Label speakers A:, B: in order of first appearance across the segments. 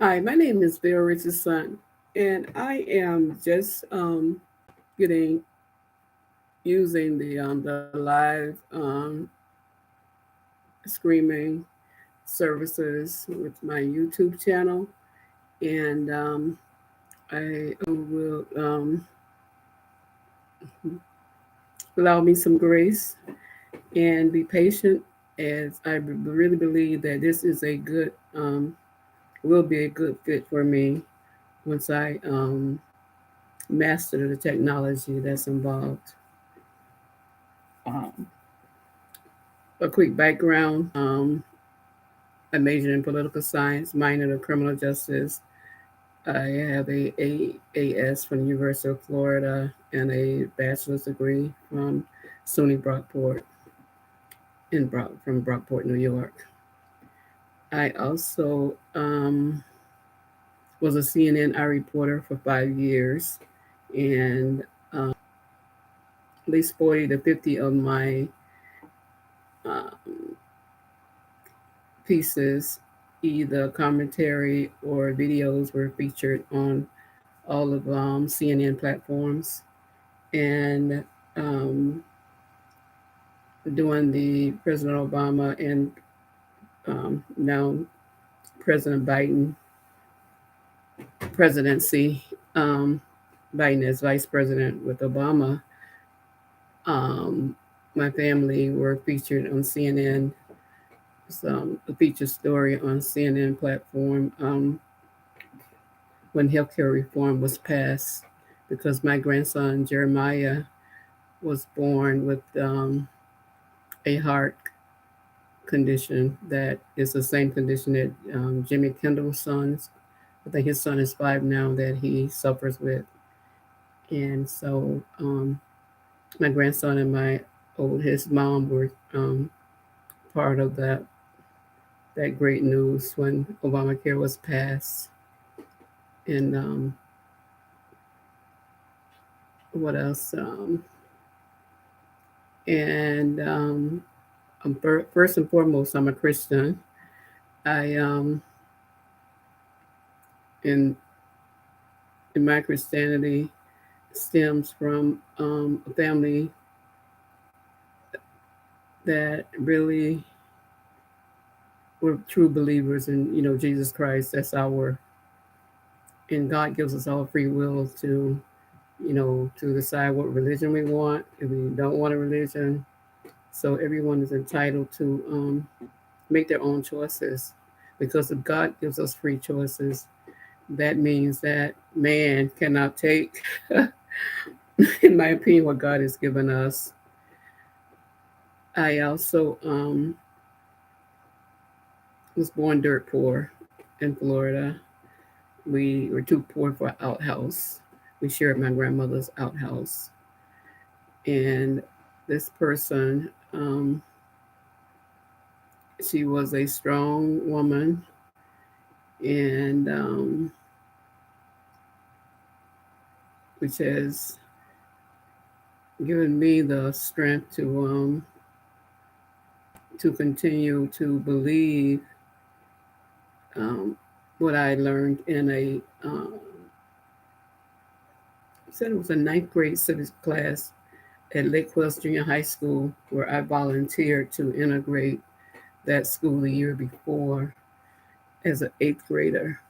A: Hi, my name is Bill Richardson, and I am just getting using the live streaming services with my YouTube channel, and I will allow me some grace and be patient, as I really believe that this is a good will be a good fit for me once I master the technology that's involved. Um, a quick background. I majored in political science, minored in criminal justice. I have AS from the University of Florida and a bachelor's degree from SUNY Brockport from Brockport, New York. I also was a CNN reporter for 5 years, and at least 40 to 50 of my um, pieces, either commentary or videos, were featured on all of CNN platforms. And um, during the President Obama and now President Biden presidency, um, Biden as vice president with Obama, um, my family were featured on CNN. A featured story on CNN platform when healthcare reform was passed, because my grandson Jeremiah was born with a heart condition that is the same condition that Jimmy Kendall's son's. I think his son is 5 now, that he suffers with. And so my grandson and his mom were part of that great news when Obamacare was passed. And what else? And first and foremost, I'm a Christian. I in my Christianity stems from a family that really were true believers in Jesus Christ. That's our And God gives us all free will to to decide what religion we want. If we don't want a religion, so everyone is entitled to make their own choices. Because if God gives us free choices, that means that man cannot take, in my opinion, what God has given us. I also was born dirt poor in Florida. We were too poor for an outhouse. We shared my grandmother's outhouse. And this person, she was a strong woman, and which has given me the strength to continue to believe um, what I learned in said it was a ninth grade civics class at Lake West Junior High School, where I volunteered to integrate that school the year before as an eighth grader.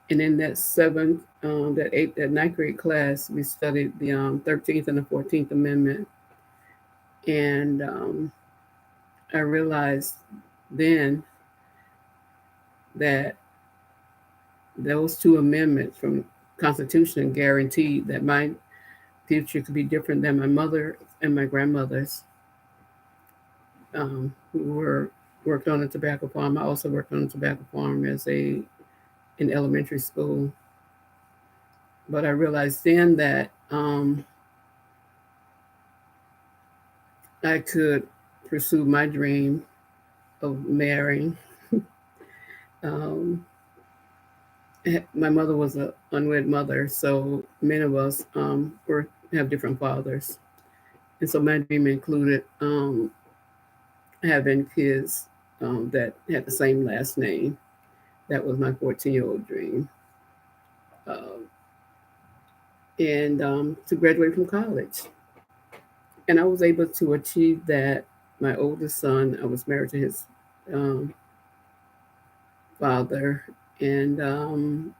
A: And in that ninth grade class, we studied the 13th and the 14th Amendment. And I realized then that those two amendments from Constitution guaranteed that my future could be different than my mother and my grandmother's, who were worked on a tobacco farm. I also worked on a tobacco farm in elementary school. But I realized then that I could pursue my dream of marrying. um, my mother was an unwed mother, so many of us have different fathers, and so my dream included having kids that had the same last name. That was my 14-year-old dream. Uh, and to graduate from college. And I was able to achieve that. My oldest son, I was married to his um, father, and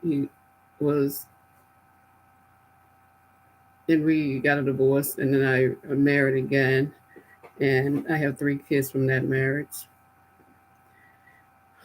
A: he was, and we got a divorce, and then I married again, and I have 3 kids from that marriage.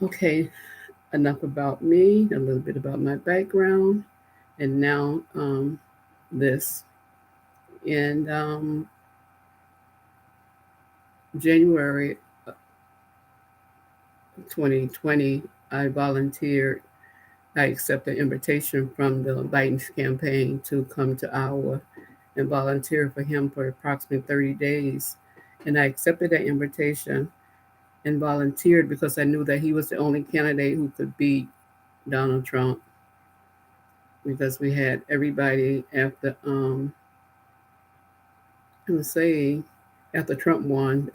A: Okay, enough about me, a little bit about my background, and now this. In January 2020, I volunteered. I accepted an invitation from the Biden's campaign to come to Iowa and volunteer for him for approximately 30 days. And I accepted that invitation and volunteered because I knew that he was the only candidate who could beat Donald Trump, because we had everybody after I would say after Trump won,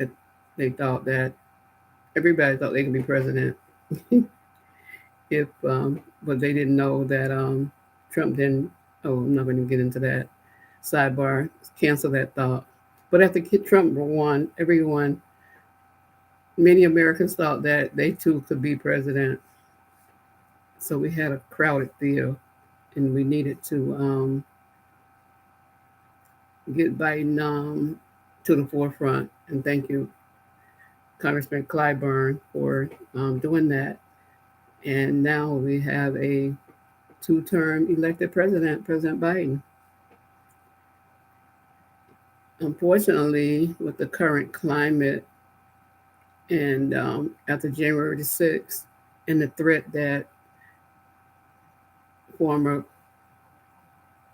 A: they thought that everybody thought they could be president. If but they didn't know that Trump didn't. Oh, I'm not going to get into that. Sidebar, cancel that thought. But after Trump won, many Americans thought that they too could be president. So we had a crowded field, and we needed to get Biden to the forefront. And thank you, Congressman Clyburn, for doing that. And now we have a two-term elected president, President Biden. Unfortunately, with the current climate and after January the 6th and the threat that former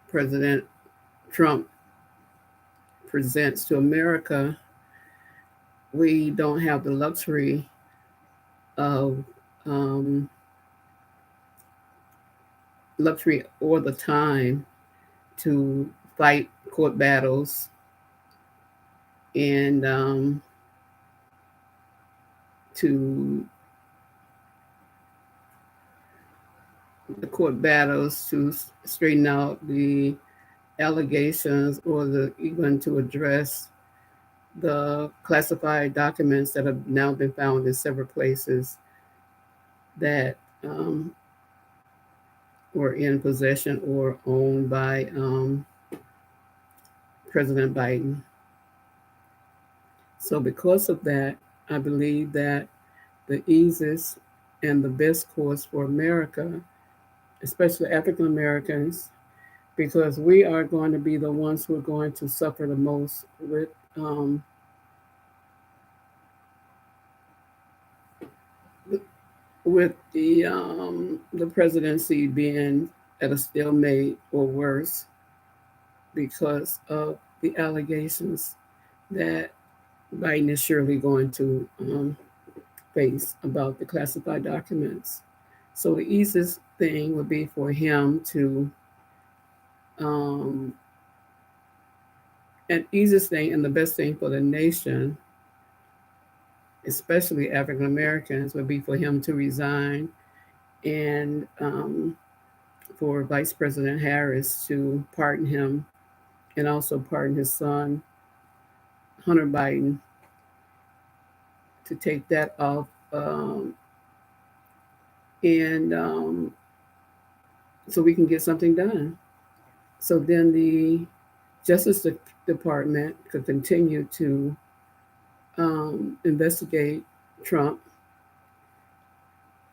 A: President Trump presents to America, we don't have the of um, luxury or the time to fight court battles and to the court battles to straighten out the allegations or even to address the classified documents that have now been found in several places that were in possession or owned by President Biden. So, because of that, I believe that the easiest and the best course for America, especially African Americans, because we are going to be the ones who are going to suffer the most um, with the presidency being at a stalemate or worse because of the allegations that Biden is surely going to face about the classified documents. So the easiest thing would be for him to, um, and easiest thing and the best thing for the nation, especially African Americans, would be for him to resign and for Vice President Harris to pardon him and also pardon his son, Hunter Biden, to take that off and so we can get something done. So then the Justice Department could continue to investigate Trump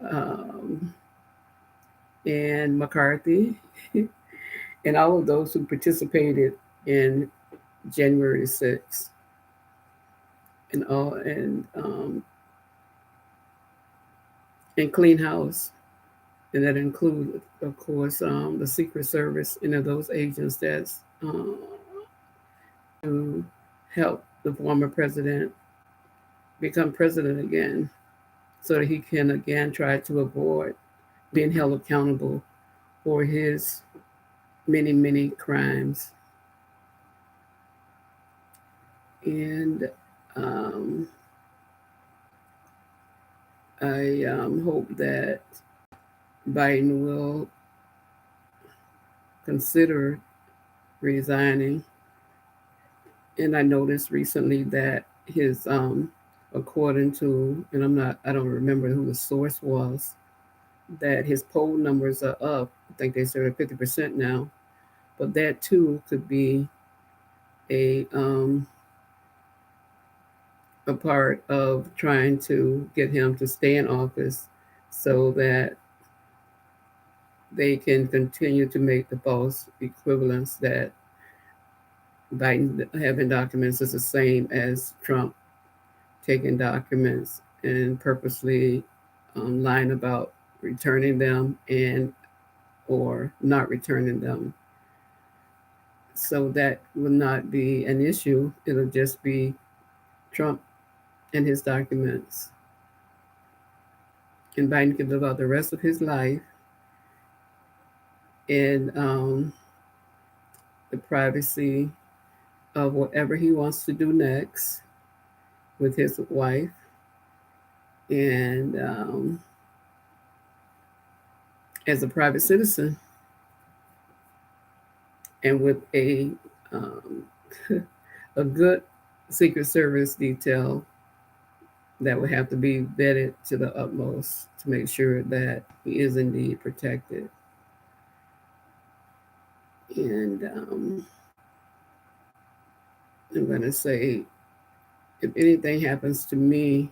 A: um, and McCarthy and all of those who participated in January 6th and clean house, and that includes, of course, the Secret Service and of those agents that's to help the former president become president again, so that he can again try to avoid being held accountable for his many, many crimes. And um, I hope that Biden will consider resigning. And I noticed recently that his, according to, and I don't remember who the source was, that his poll numbers are up. I think they said 50% now. But that too could be a um, a part of trying to get him to stay in office, so that they can continue to make the false equivalence that Biden having documents is the same as Trump taking documents and purposely lying about returning them and or not returning them. So that will not be an issue. It'll just be Trump and his documents. And Biden can live out the rest of his life in the privacy of whatever he wants to do next with his wife, and as a private citizen, and with a good Secret Service detail that would have to be vetted to the utmost to make sure that he is indeed protected. And I'm going to say, if anything happens to me,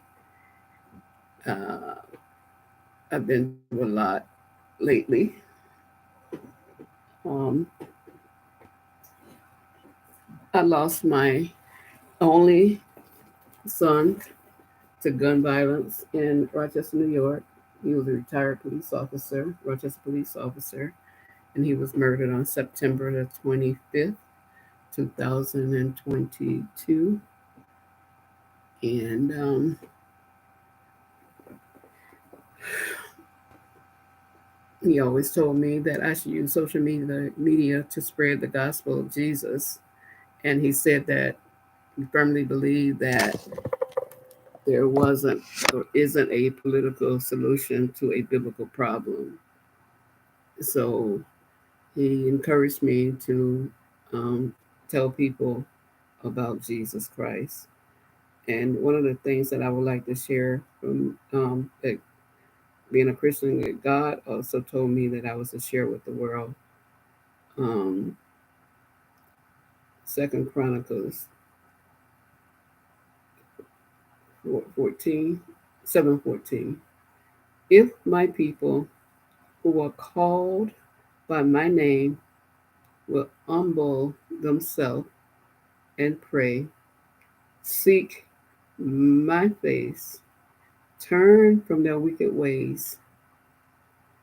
A: uh, I've been through a lot lately. Um, I lost my only son to gun violence in Rochester, New York. He was a retired police officer, Rochester police officer, and he was murdered on September the 25th, 2022. And he always told me that I should use social media to spread the gospel of Jesus. And he said that he firmly believed that there wasn't or isn't a political solution to a biblical problem. So he encouraged me to um, tell people about Jesus Christ. And one of the things that I would like to share from that being a Christian, that God also told me that I was to share with the world. Um, Second Chronicles 14, 7:14. If my people who are called by my name will humble themselves and pray, seek my face, turn from their wicked ways,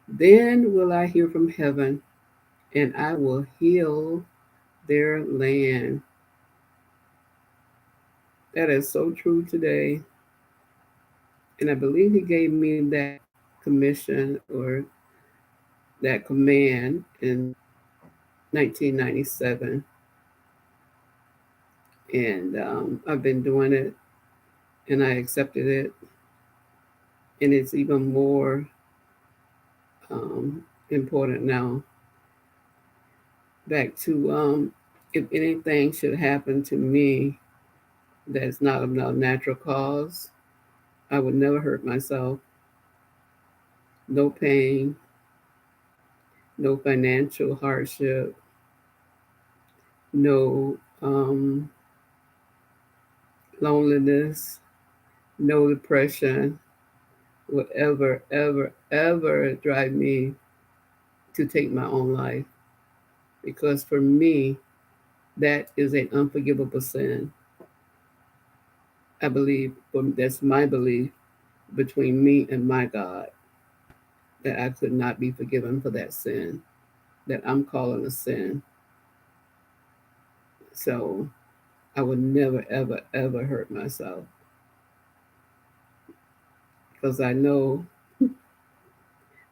A: then will I hear from heaven and I will heal their land. That is so true today. And I believe he gave me that commission or that command in 1997. And I've been doing it and I accepted it. And it's even more important now. Back to if anything should happen to me that's not of no natural cause, I would never hurt myself. No pain, no financial hardship, no loneliness, no depression would ever drive me to take my own life. Because for me, that is an unforgivable sin. I believe, that's my belief between me and my God, that I could not be forgiven for that sin, that I'm calling a sin. So I would never, ever hurt myself because I know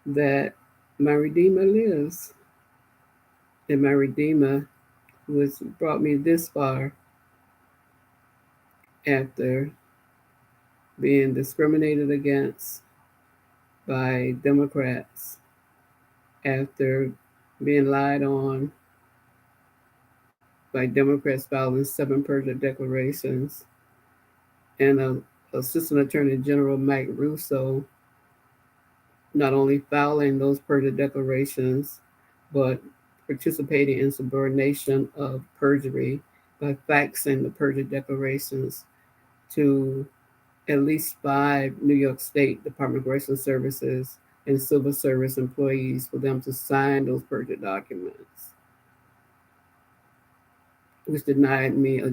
A: that my Redeemer lives, and my Redeemer who has brought me this far after being discriminated against, by Democrats after being lied on by Democrats filing 7 perjured declarations, and Assistant Attorney General Mike Russo not only filing those perjured declarations, but participating in subordination of perjury by faxing the perjured declarations to at least 5 New York State Department of Correctional Services and civil service employees for them to sign those perjured documents, which denied me a